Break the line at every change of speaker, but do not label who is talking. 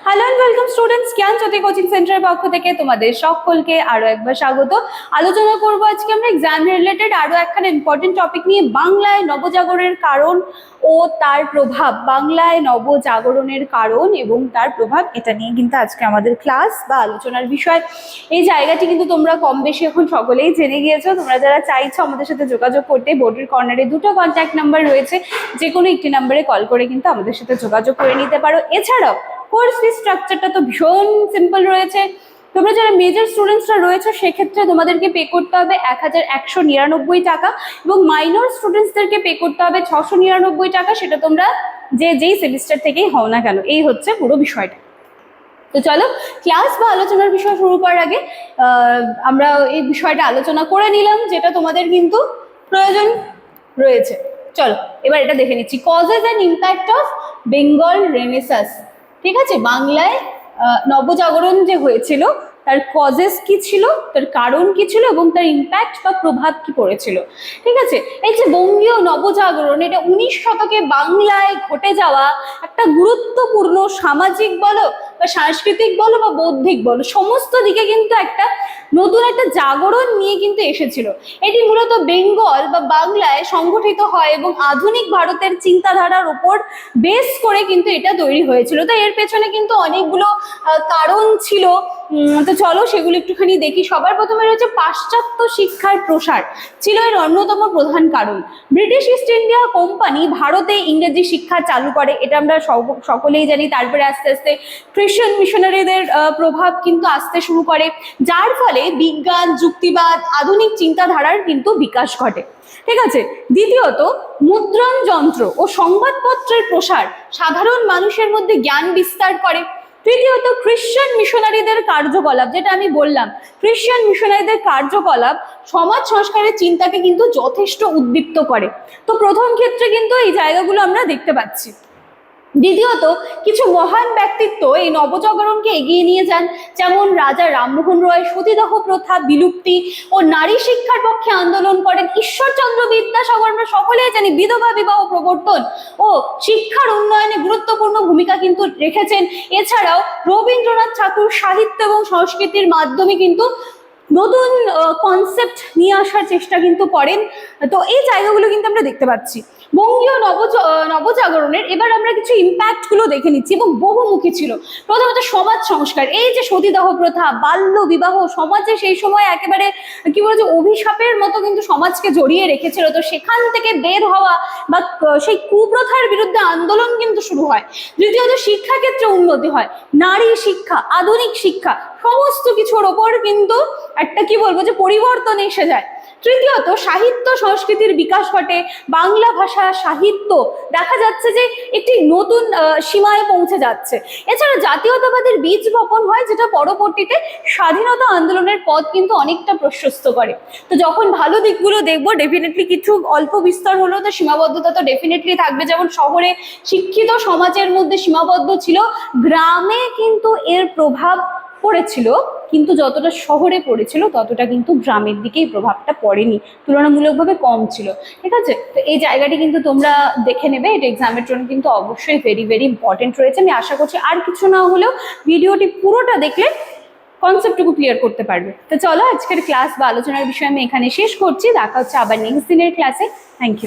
Hello and welcome students, জ্ঞান জ্যোতি coaching সেন্টারের পক্ষ থেকে তোমাদের সকলকে আরো একবার স্বাগত। আলোচনা করব আজকে আমরা এক্সাম রিলেটেড আরো একখানা ইম্পর্টেন্ট টপিক নিয়ে, বাংলায় নবজাগরণের কারণ ও তার প্রভাব। বাংলায় নবজাগরণের কারণ এবং তার প্রভাব, এটা নিয়ে কিন্তু আজকে আমাদের ক্লাস বা আলোচনার বিষয়। এই জায়গাটি কিন্তু তোমরা কম বেশি এখন সকলেই জেনে গিয়েছো। তোমরা যারা চাইছো আমাদের সাথে যোগাযোগ করতে, বোর্ডের কর্নারে দুটো কন্ট্যাক্ট নাম্বার রয়েছে, যে কোনো একটি নাম্বারে কল করে কিন্তু আমাদের সাথে যোগাযোগ করে নিতে পারো। এছাড়াও কোর্স ফি স্ট্রাকচারটা তো ভীষণ সিম্পল রয়েছে। তোমরা যারা মেজর স্টুডেন্টসরা রয়েছে সেক্ষেত্রে তোমাদেরকে পে করতে হবে 1199 টাকা, এবং মাইনর স্টুডেন্টসদেরকে পে করতে হবে 699 টাকা। সেটা তোমরা যেই সেমিস্টার থেকেই হও না কেন, এই হচ্ছে পুরো বিষয়টা। তো চলো, ক্লাস বা আলোচনার বিষয় শুরু করার আগে আমরা এই বিষয়টা আলোচনা করে নিলাম, যেটা তোমাদের কিন্তু প্রয়োজন রয়েছে। চলো এবার এটা দেখে নিচ্ছি, causes and impact of Bengal renaissance. ঠিক আছে, বাংলায় নবজাগরণ যে হয়েছিল তার কজেস কি ছিল, তার কারণ কি ছিল এবং তার ইম্প্যাক্ট বা প্রভাব কি পড়েছিল। ঠিক আছে, এই যে বঙ্গীয় নবজাগরণ, এটা 19 শতকে বাংলায় ঘটে যাওয়া একটা গুরুত্বপূর্ণ সামাজিক বলো বা সাংস্কৃতিক বলো বা বৌদ্ধিক বলো, সমস্ত দিকে কিন্তু একটা নতুন একটা জাগরণ নিয়ে কিন্তু এসেছিল। এটি মূলত বেঙ্গল বা বাংলায় সংগঠিত হয় এবং আধুনিক ভারতের চিন্তাধারার উপর বেস করে কিন্তু এটা তৈরি হয়েছিল। তো এর পেছনে কিন্তু অনেকগুলো কারণ ছিল। তো চলো সেগুলো একটুখানি দেখি। সবার প্রথমে রয়েছে পাশ্চাত্য শিক্ষার প্রসার, ছিল এর অন্যতম প্রধান কারণ। ব্রিটিশ ইস্ট ইন্ডিয়া কোম্পানি ভারতে ইংরেজি শিক্ষা চালু করে, এটা আমরা সকলেই জানি। তারপরে আস্তে আস্তে খ্রিস্টান মিশনারিদের প্রভাব কিন্তু আসতে শুরু করে, যার ফলে বিজ্ঞান, যুক্তিবাদ, আধুনিক চিন্তাধারার কিন্তু বিকাশ ঘটে। ঠিক আছে, দ্বিতীয়ত মুদ্রণ যন্ত্র ও সংবাদপত্রের প্রসার সাধারণ মানুষের মধ্যে জ্ঞান বিস্তার করে। তৃতীয়ত খ্রিস্টান মিশনারিদের কার্যকলাপ, যেটা আমি বললাম, খ্রিস্টান মিশনারিদের কার্যকলাপ সমাজ সংস্কারের চিন্তাকে কিন্তু যথেষ্ট উদ্দীপ্ত করে। তো প্রথম ক্ষেত্রে কিন্তু এই জায়গাগুলো আমরা দেখতে পাচ্ছি। দ্বিতীয়ত কিছু মহান ব্যক্তিত্ব এই নবজাগরণকে এগিয়ে নিয়ে যান, যেমন রাজা রামমোহন রয় সতীদাহ প্রথা বিলুপ্তি ও নারী শিক্ষার পক্ষে আন্দোলন করেন। ঈশ্বরচন্দ্র বিদ্যাসাগর আমরা সকলেই জানি বিধবা বিবাহ প্রবর্তন ও শিক্ষার উন্নয়নে গুরুত্বপূর্ণ ভূমিকা কিন্তু রেখেছেন। এছাড়াও রবীন্দ্রনাথ ঠাকুর সাহিত্য এবং সংস্কৃতির মাধ্যমে কিন্তু নতুন কনসেপ্ট নিয়ে আসার চেষ্টা কিন্তু করেন। তো এই জায়গাগুলো কিন্তু আমরা দেখতে পাচ্ছি বঙ্গীয় নবজাগরণের। এবার আমরা কিছু ইম্প্যাক্ট গুলো দেখে নিচ্ছি এবং বহুমুখী ছিল। প্রথমত সমাজ সংস্কার, এই যে সতীদাহ প্রথা, বাল্য বিবাহ সমাজে সেই সময় একেবারে কি বলছে অভিশাপের মতো কিন্তু সমাজকে জড়িয়ে রেখেছিল। তো সেখান থেকে বের হওয়া বা সেই কুপ্রথার বিরুদ্ধে আন্দোলন কিন্তু শুরু হয়। দ্বিতীয়ত শিক্ষাক্ষেত্রে উন্নতি হয়, নারী শিক্ষা, আধুনিক শিক্ষা, সমস্ত কিছুর ওপর কিন্তু একটা কি বলবো যে পরিবর্তন এসে যায়। তৃতীয়ত সাহিত্য সংস্কৃতির বিকাশ ঘটে, বাংলা ভাষা সাহিত্য দেখা যাচ্ছে যে একটি নতুন সীমায় পৌঁছে যাচ্ছে। এছাড়া জাতীয়তাবাদের বীজ বপন হয়, যেটা পরবর্তীতে স্বাধীনতা আন্দোলনের পথ কিন্তু অনেকটা প্রশস্ত করে। তো যখন ভালো দিকগুলো দেখবো, ডেফিনেটলি কিছু অল্প বিস্তর হলেও তো সীমাবদ্ধতা তো ডেফিনেটলি থাকবে। যেমন শহরে শিক্ষিত সমাজের মধ্যে সীমাবদ্ধ ছিল, গ্রামে কিন্তু এর প্রভাব পড়েছিল, কিন্তু যতটা শহরে পড়েছিল ততটা কিন্তু গ্রামের দিকেই প্রভাবটা পড়েনি, তুলনামূলকভাবে কম ছিল। ঠিক আছে, তো এই জায়গাটি কিন্তু তোমরা দেখে নেবে, এটা এক্সামের জন্য কিন্তু অবশ্যই ভেরি ভেরি ইম্পর্টেন্ট রয়েছে। আমি আশা করছি আর কিছু না হলেও ভিডিওটি পুরোটা দেখলে কনসেপ্টটুকু ক্লিয়ার করতে পারবে। তো চলো আজকের ক্লাস বা আলোচনার বিষয় আমি এখানে শেষ করছি। দেখা হচ্ছে আবার নেক্সট দিনের ক্লাসে। Thank you.